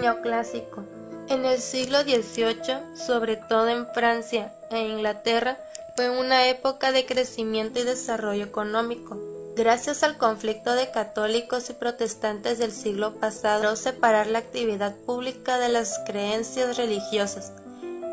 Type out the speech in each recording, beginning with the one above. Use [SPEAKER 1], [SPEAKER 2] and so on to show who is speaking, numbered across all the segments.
[SPEAKER 1] Neoclásico. En el siglo XVIII, sobre todo en Francia e Inglaterra, fue una época de crecimiento y desarrollo económico. Gracias al conflicto de católicos y protestantes del siglo pasado, logró separar la actividad pública de las creencias religiosas.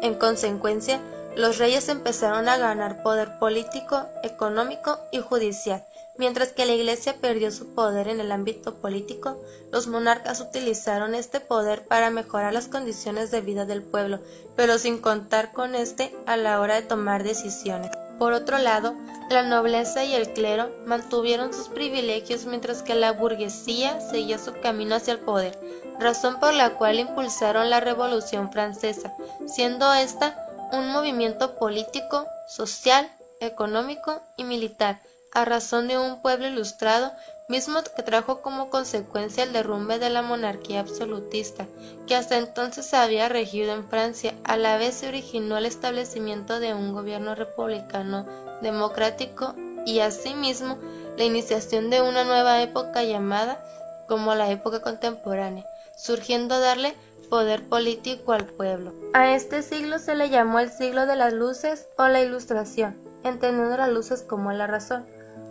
[SPEAKER 1] En consecuencia, los reyes empezaron a ganar poder político, económico y judicial. Mientras que la Iglesia perdió su poder en el ámbito político, los monarcas utilizaron este poder para mejorar las condiciones de vida del pueblo, pero sin contar con este a la hora de tomar decisiones. Por otro lado, la nobleza y el clero mantuvieron sus privilegios mientras que la burguesía seguía su camino hacia el poder, razón por la cual impulsaron la Revolución Francesa, siendo esta un movimiento político, social, económico y militar, a razón de un pueblo ilustrado, mismo que trajo como consecuencia el derrumbe de la monarquía absolutista, que hasta entonces había regido en Francia. A la vez se originó el establecimiento de un gobierno republicano democrático y asimismo la iniciación de una nueva época llamada como la época contemporánea, surgiendo a darle poder político al pueblo. A este siglo se le llamó el siglo de las luces o la Ilustración, entendiendo las luces como la razón.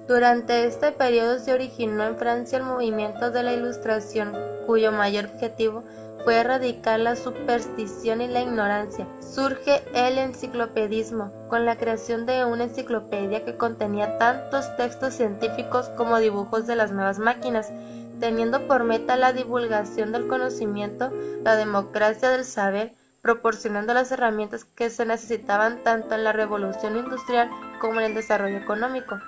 [SPEAKER 1] Durante este periodo se originó en Francia el movimiento de la Ilustración, cuyo mayor objetivo fue erradicar la superstición y la ignorancia. Surge el enciclopedismo, con la creación de una enciclopedia que contenía tantos textos científicos como dibujos de las nuevas máquinas, teniendo por meta la divulgación del conocimiento, la democracia del saber, proporcionando las herramientas que se necesitaban tanto en la revolución industrial como en el desarrollo económico.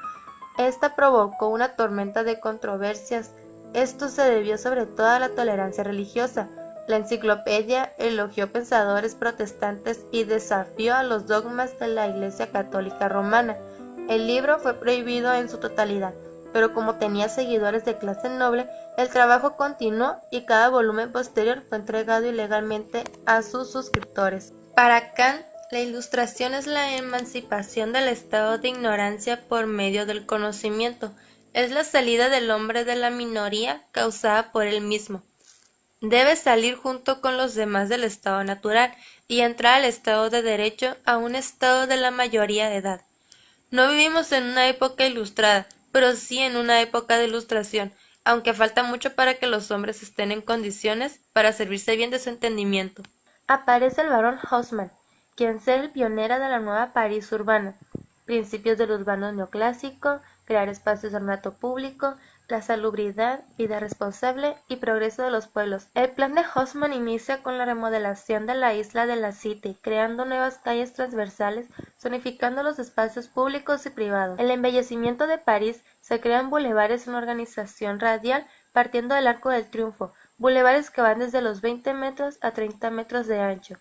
[SPEAKER 1] Esta provocó una tormenta de controversias. Esto se debió sobre todo a la tolerancia religiosa. La enciclopedia elogió pensadores protestantes y desafió a los dogmas de la Iglesia Católica Romana. El libro fue prohibido en su totalidad, pero como tenía seguidores de clase noble, el trabajo continuó y cada volumen posterior fue entregado ilegalmente a sus suscriptores. Para Kant, la Ilustración es la emancipación del estado de ignorancia por medio del conocimiento. Es la salida del hombre de la minoría causada por él mismo. Debe salir junto con los demás del estado natural y entrar al estado de derecho, a un estado de la mayoría de edad. No vivimos en una época ilustrada, pero sí en una época de ilustración, aunque falta mucho para que los hombres estén en condiciones para servirse bien de su entendimiento. Aparece el barón Haussmann, quien ser el pionero de la nueva París urbana, principios del urbano neoclásico, crear espacios de ornato público, la salubridad, vida responsable y progreso de los pueblos. El plan de Haussmann inicia con la remodelación de la isla de la Cité, creando nuevas calles transversales, zonificando los espacios públicos y privados. El embellecimiento de París se crean bulevares en organización radial partiendo del Arco del Triunfo, bulevares que van desde los 20 metros a 30 metros de ancho.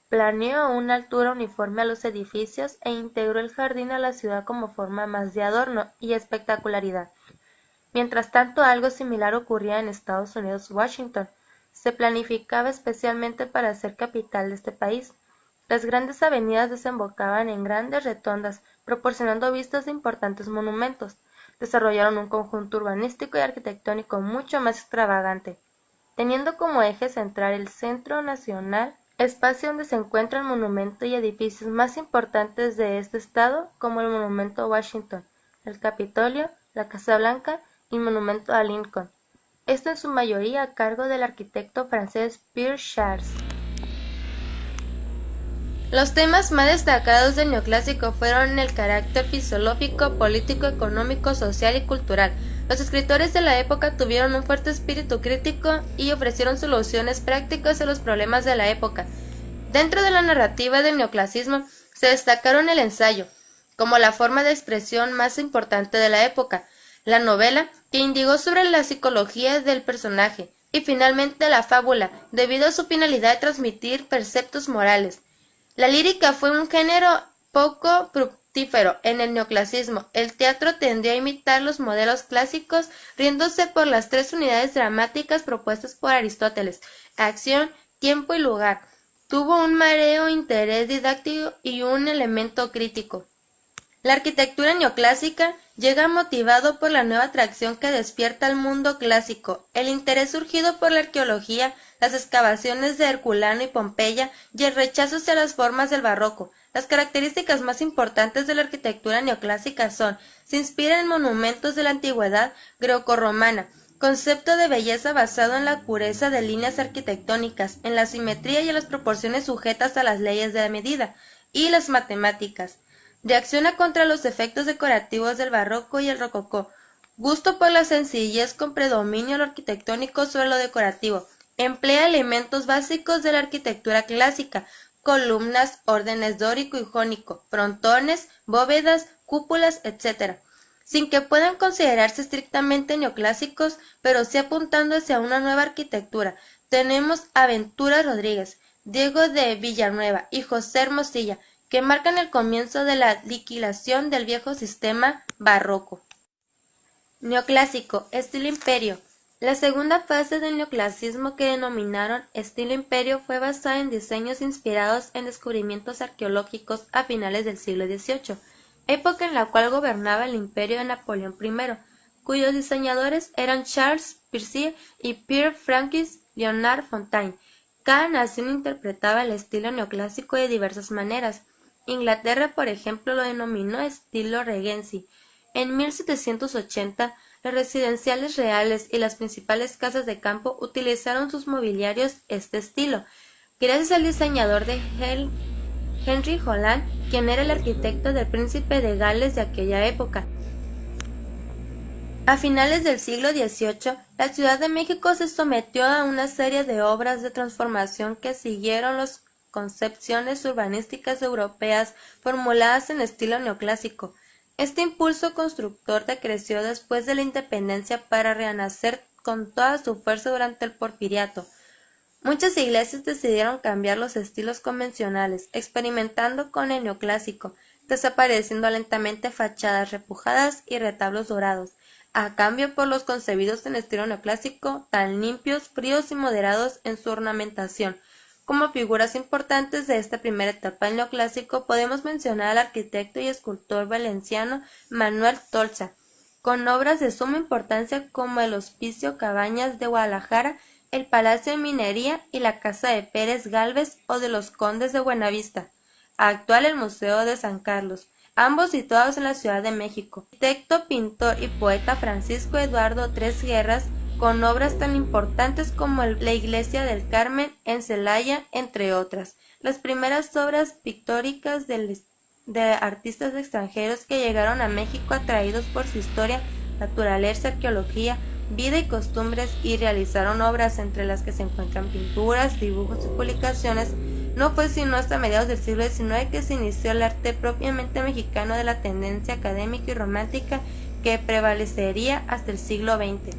[SPEAKER 1] Planeó una altura uniforme a los edificios e integró el jardín a la ciudad como forma más de adorno y espectacularidad. Mientras tanto, algo similar ocurría en Estados Unidos. Washington se planificaba especialmente para ser capital de este país. Las grandes avenidas desembocaban en grandes rotondas, proporcionando vistas de importantes monumentos. Desarrollaron un conjunto urbanístico y arquitectónico mucho más extravagante, teniendo como eje central el Centro Nacional, espacio donde se encuentran monumentos y edificios más importantes de este estado, como el Monumento a Washington, el Capitolio, la Casa Blanca y el Monumento a Lincoln. Esto en su mayoría a cargo del arquitecto francés Pierre Charles. Los temas más destacados del neoclásico fueron el carácter filosófico, político, económico, social y cultural. Los escritores de la época tuvieron un fuerte espíritu crítico y ofrecieron soluciones prácticas a los problemas de la época. Dentro de la narrativa del neoclasicismo se destacaron el ensayo, como la forma de expresión más importante de la época, la novela, que indagó sobre la psicología del personaje, y finalmente la fábula, debido a su finalidad de transmitir preceptos morales. La lírica fue un género poco fructífero en el neoclasicismo. El teatro tendió a imitar los modelos clásicos, riéndose por las tres unidades dramáticas propuestas por Aristóteles: acción, tiempo y lugar. Tuvo un marcado interés didáctico y un elemento crítico. La arquitectura neoclásica llega motivado por la nueva atracción que despierta al mundo clásico, el interés surgido por la arqueología, las excavaciones de Herculano y Pompeya y el rechazo hacia las formas del barroco. Las características más importantes de la arquitectura neoclásica son: se inspira en monumentos de la antigüedad grecorromana, concepto de belleza basado en la pureza de líneas arquitectónicas, en la simetría y en las proporciones sujetas a las leyes de la medida, y las matemáticas. Reacciona contra los efectos decorativos del barroco y el rococó. Gusto por la sencillez con predominio lo arquitectónico sobre lo decorativo. Emplea elementos básicos de la arquitectura clásica: columnas, órdenes dórico y jónico, frontones, bóvedas, cúpulas, etc., sin que puedan considerarse estrictamente neoclásicos, pero sí apuntando hacia una nueva arquitectura. Tenemos a Ventura Rodríguez, Diego de Villanueva y José Hermosilla, que marcan el comienzo de la liquidación del viejo sistema barroco. Neoclásico, estilo imperio. La segunda fase del neoclasismo, que denominaron estilo imperio, fue basada en diseños inspirados en descubrimientos arqueológicos a finales del siglo XVIII, época en la cual gobernaba el imperio de Napoleón I, cuyos diseñadores eran Charles Percier y Pierre-Francois Léonard Fontaine. Cada nación interpretaba el estilo neoclásico de diversas maneras. Inglaterra, por ejemplo, lo denominó estilo regency. En 1780, los residenciales reales y las principales casas de campo utilizaron sus mobiliarios este estilo, gracias al diseñador de Henry Holland, quien era el arquitecto del príncipe de Gales de aquella época. A finales del siglo XVIII, la Ciudad de México se sometió a una serie de obras de transformación que siguieron las concepciones urbanísticas europeas formuladas en estilo neoclásico. Este impulso constructor decreció después de la independencia para renacer con toda su fuerza durante el Porfiriato. Muchas iglesias decidieron cambiar los estilos convencionales, experimentando con el neoclásico, desapareciendo lentamente fachadas repujadas y retablos dorados, a cambio por los concebidos en estilo neoclásico, tan limpios, fríos y moderados en su ornamentación. Como figuras importantes de esta primera etapa del neoclásico podemos mencionar al arquitecto y escultor valenciano Manuel Tolsa, con obras de suma importancia como el Hospicio Cabañas de Guadalajara, el Palacio de Minería y la Casa de Pérez Gálvez o de los Condes de Buenavista, actual el Museo de San Carlos, ambos situados en la Ciudad de México. Arquitecto, pintor y poeta Francisco Eduardo Tres Guerras, con obras tan importantes como la Iglesia del Carmen en Celaya, entre otras. Las primeras obras pictóricas de artistas extranjeros que llegaron a México atraídos por su historia, naturaleza, arqueología, vida y costumbres, y realizaron obras entre las que se encuentran pinturas, dibujos y publicaciones. No fue sino hasta mediados del siglo XIX que se inició el arte propiamente mexicano de la tendencia académica y romántica que prevalecería hasta el siglo XX.